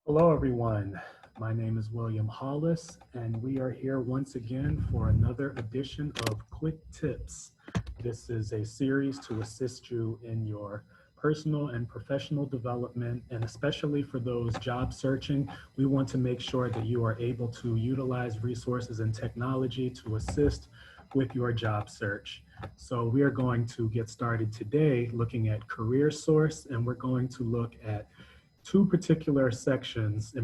Hello, everyone. My name is William Hollis, and we are here once again for another edition of Quick Tips. This is a series to assist you in your personal and professional development, and especially for those job searching, we want to make sure that you are able to utilize resources and technology to assist with your job search. So we are going to get started today looking at Career Source, and we're going to look at two particular sections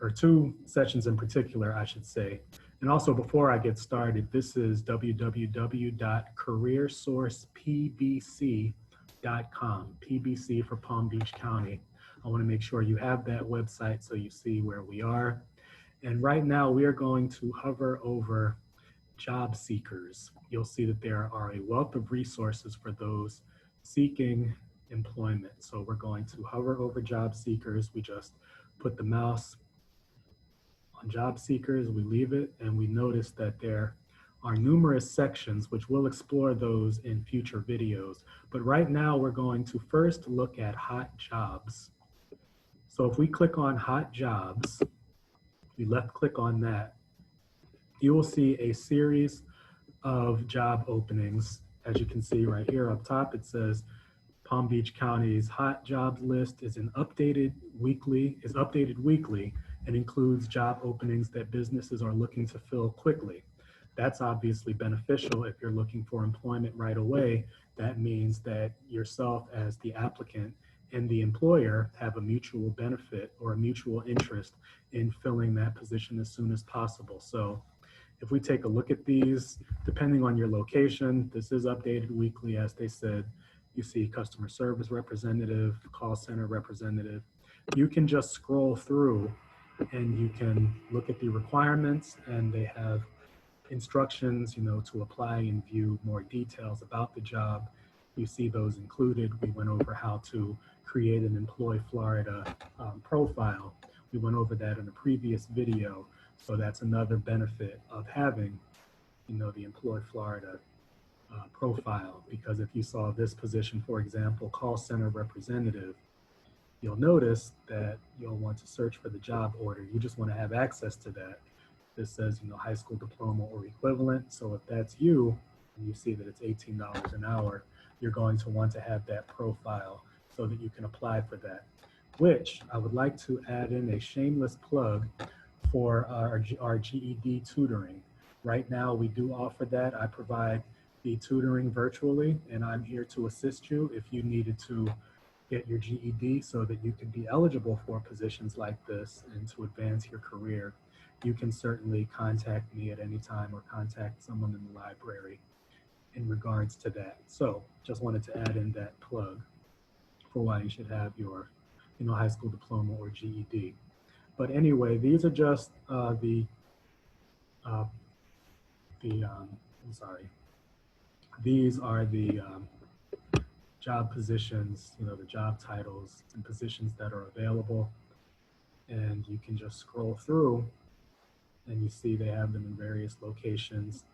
or two sessions in particular, I should say. And also, before I get started, this is www.careersourcepbc.com, PBC for Palm Beach County. I want to make sure you have that website so you see where we are. And right now, we are going to hover over job seekers. You'll see that there are a wealth of resources for those seeking employment. So we're going to hover over job seekers. We just put the mouse on job seekers, we leave it, and we notice that there are numerous sections, which we'll explore those in future videos. But right now, we're going to first look at hot jobs. So if we click on hot jobs, we left click on that, you will see a series of job openings. As you can see right here up top, it says Palm Beach County's hot jobs list is updated weekly and includes job openings that businesses are looking to fill quickly. That's obviously beneficial if you're looking for employment right away. That means that yourself as the applicant and the employer have a mutual benefit or a mutual interest in filling that position as soon as possible. So if we take a look at these, depending on your location, this is updated weekly, as they said. You see customer service representative, call center representative. You can just scroll through and you can look at the requirements, and they have instructions, to apply and view more details about the job. You see those included. We went over how to create an Employ Florida profile. We went over that in a previous video. So that's another benefit of having, the Employ Florida profile, because if you saw this position, for example, call center representative, you'll notice that you'll want to search for the job order. You just want to have access to that. This says, high school diploma or equivalent. So if that's you, and you see that it's $18 an hour, you're going to want to have that profile so that you can apply for that. Which I would like to add in a shameless plug for our GED tutoring. Right now, we do offer that. I provide the tutoring virtually, and I'm here to assist you if you needed to get your GED so that you can be eligible for positions like this and to advance your career. You can certainly contact me at any time or contact someone in the library in regards to that. So just wanted to add in that plug for why you should have your high school diploma or GED. But anyway, these are just I'm sorry. These are the job positions, the job titles and positions that are available. And you can just scroll through and you see they have them in various locations,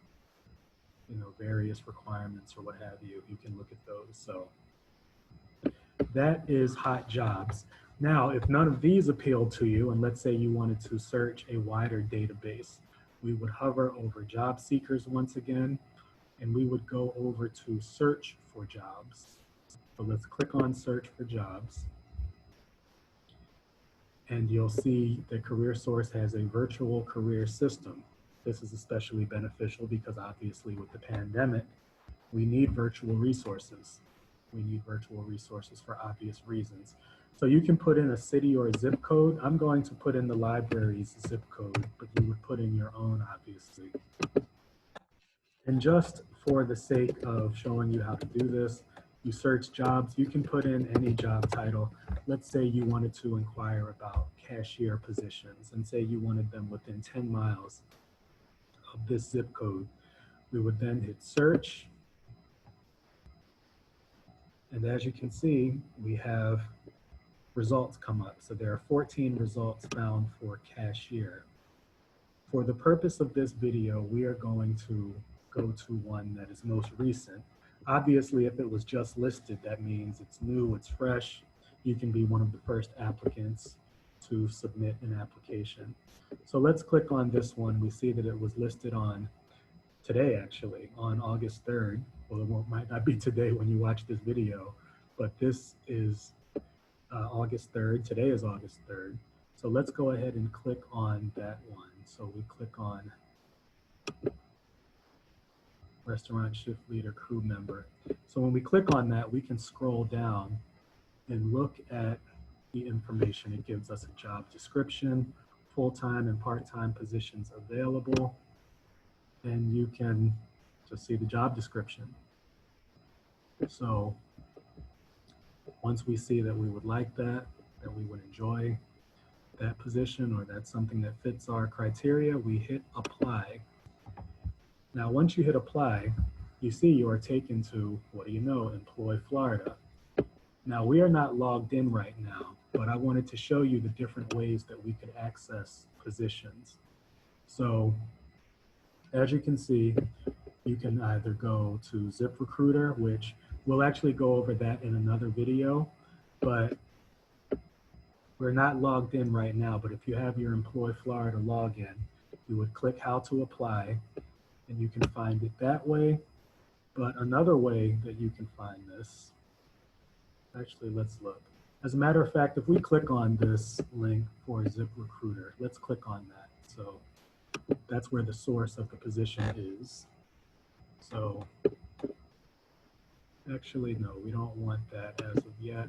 various requirements or what have you. You can look at those. So that is hot jobs. Now, if none of these appealed to you, and let's say you wanted to search a wider database, we would hover over job seekers once again, and we would go over to search for jobs. So let's click on search for jobs. And you'll see that CareerSource has a virtual career system. This is especially beneficial because obviously with the pandemic, we need virtual resources. We need virtual resources for obvious reasons. So you can put in a city or a zip code. I'm going to put in the library's zip code, but you would put in your own, obviously. And just for the sake of showing you how to do this, you search jobs, you can put in any job title. Let's say you wanted to inquire about cashier positions and say you wanted them within 10 miles of this zip code. We would then hit search. And as you can see, we have results come up. So there are 14 results found for cashier. For the purpose of this video, we are going to go to one that is most recent. Obviously, if it was just listed, that means it's new, it's fresh. You can be one of the first applicants. to submit an application. So let's click on this one. We see that it was listed on today, actually, on August 3rd. Well, it might not be today when you watch this video, but this is August 3rd. Today is August 3rd. So let's go ahead and click on that one. So we click on restaurant shift leader crew member. So when we click on that, we can scroll down and look at the information. It gives us a job description, full-time and part-time positions available, and you can just see the job description. So once we see that we would like that we would enjoy that position, or that's something that fits our criteria, we hit apply. Now, once you hit apply, you see you are taken to, what do you know, Employ Florida. Now, we are not logged in right now, but I wanted to show you the different ways that we could access positions. So as you can see, you can either go to ZipRecruiter, which we'll actually go over that in another video, but we're not logged in right now. But if you have your Employ Florida login, you would click how to apply, and you can find it that way. But another way that you can find this, actually, let's look. As a matter of fact, if we click on this link for ZipRecruiter, let's click on that. So that's where the source of the position is. So actually, no, we don't want that as of yet.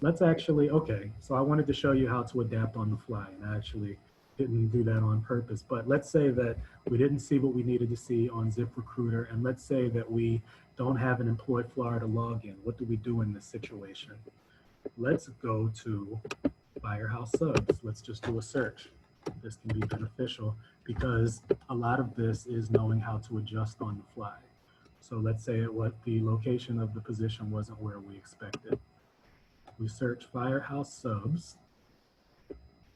Let's actually, okay, so I wanted to show you how to adapt on the fly, and I actually didn't do that on purpose. But let's say that we didn't see what we needed to see on ZipRecruiter, and let's say that we don't have an Employ Florida login. What do we do in this situation? Let's go to Firehouse Subs. Let's just do a search. This can be beneficial because a lot of this is knowing how to adjust on the fly. So let's say what the location of the position wasn't where we expected. We search Firehouse Subs.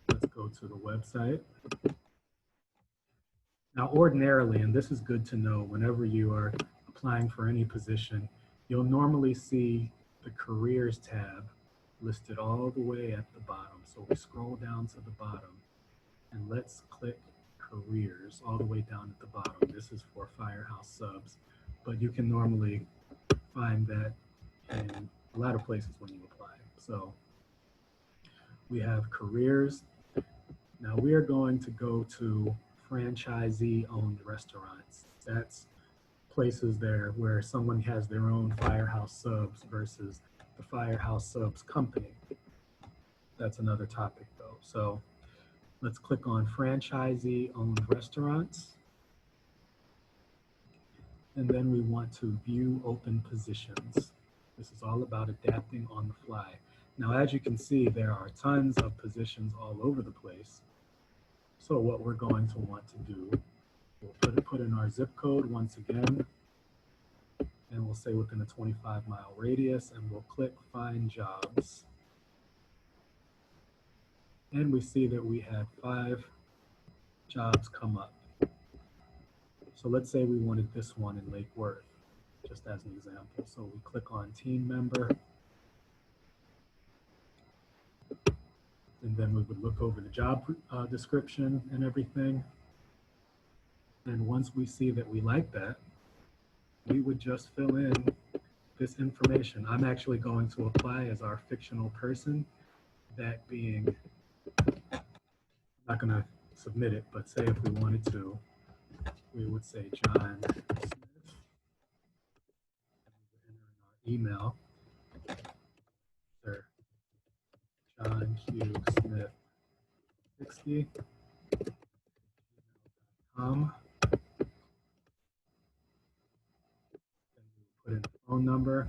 Let's go to the website. Now, ordinarily, and this is good to know, whenever you are applying for any position, you'll normally see the Careers tab listed all the way at the bottom. So we scroll down to the bottom, and let's click Careers all the way down at the bottom. This is for Firehouse Subs, but you can normally find that in a lot of places when you apply. So we have Careers. Now we are going to go to franchisee-owned restaurants. That's places there where someone has their own Firehouse Subs versus the Firehouse Subs company. That's another topic though. So let's click on franchisee-owned restaurants. And then we want to view open positions. This is all about adapting on the fly. Now, as you can see, there are tons of positions all over the place. So what we're going to want to do, we'll put in our zip code once again, and we'll say within a 25-mile radius, and we'll click Find Jobs. And we see that we had 5 jobs come up. So let's say we wanted this one in Lake Worth, just as an example. So we click on Team Member, and then we would look over the job description and everything. And once we see that we like that, we would just fill in this information. I'm actually going to apply as our fictional person, that being, I'm not going to submit it, but say if we wanted to, we would say John Smith, and we would enter in our email, Sir John Q. Smith 60, gmail.com. Put in the phone number.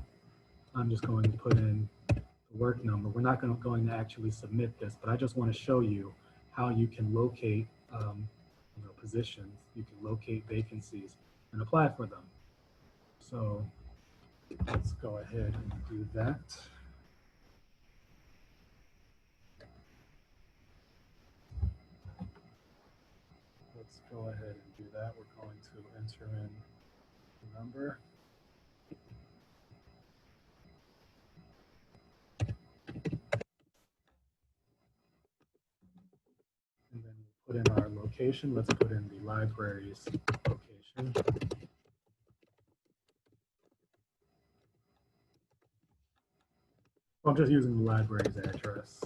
I'm just going to put in the work number. We're not going to actually submit this, but I just want to show you how you can locate positions. You can locate vacancies and apply for them. So let's go ahead and do that. Let's go ahead and do that. We're going to enter in the number. put in our location. Let's put in the library's location. I'm just using the library's address.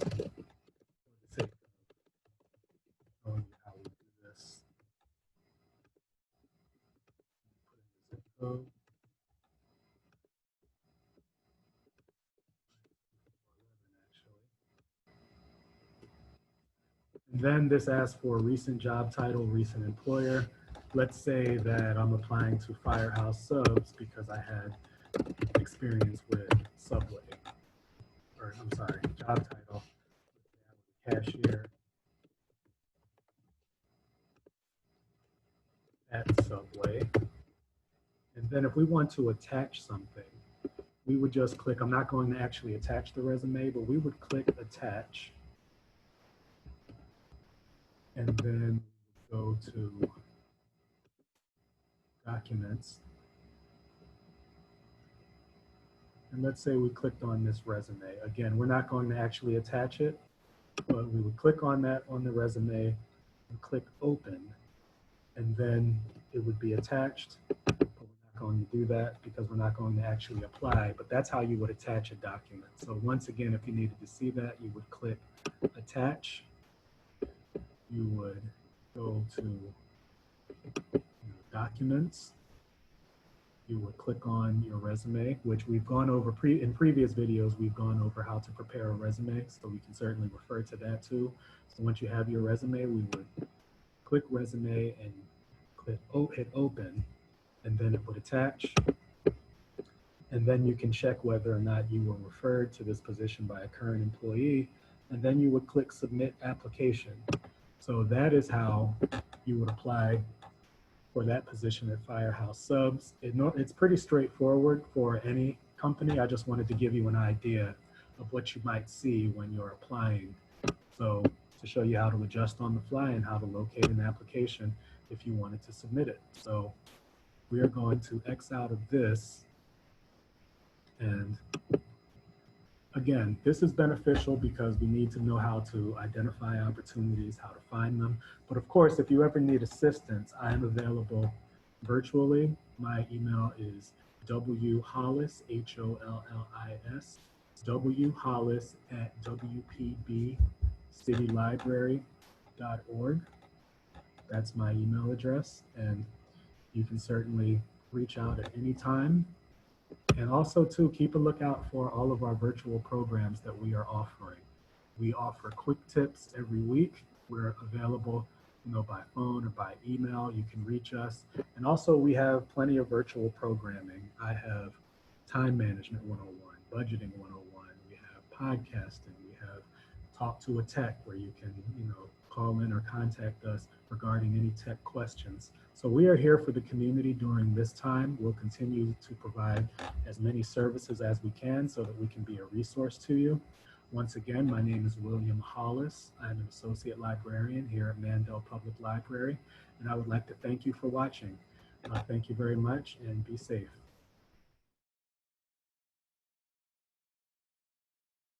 Showing you how we do this. Put in the zip code. And then this asks for recent job title, recent employer. Let's say that I'm applying to Firehouse Subs because I had experience with Subway. Or I'm sorry, job title, cashier at Subway. And then if we want to attach something, we would just click, I'm not going to actually attach the resume, but we would click attach. And then go to documents. And let's say we clicked on this resume. Again, we're not going to actually attach it, but we would click on that on the resume and click open. And then it would be attached, but we're not going to do that because we're not going to actually apply, but that's how you would attach a document. So once again, if you needed to see that, you would click attach. You would go to documents. You would click on your resume, which we've gone over in previous videos. We've gone over how to prepare a resume, so we can certainly refer to that too. So once you have your resume, we would click resume and click hit open, and then it would attach. And then you can check whether or not you were referred to this position by a current employee, and then you would click submit application. So that is how you would apply for that position at Firehouse Subs. It's pretty straightforward for any company. I just wanted to give you an idea of what you might see when you're applying. So to show you how to adjust on the fly and how to locate an application if you wanted to submit it. So we are going to X out of this. And again, this is beneficial because we need to know how to identify opportunities, how to find them. But of course, if you ever need assistance, I am available virtually. My email is whollis, Hollis, whollis at wpbcitylibrary.org. That's my email address, and you can certainly reach out at any time. And also, too, keep a lookout for all of our virtual programs that we are offering. We offer quick tips every week. We're available, by phone or by email. You can reach us. And also, we have plenty of virtual programming. I have Time Management 101, Budgeting 101. We have podcasting. We have Talk to a Tech, where you can, call in or contact us regarding any tech questions. So we are here for the community during this time. We'll continue to provide as many services as we can so that we can be a resource to you. Once again, my name is William Hollis. I'm an associate librarian here at Mandel Public Library, and I would like to thank you for watching. Thank you very much, and be safe.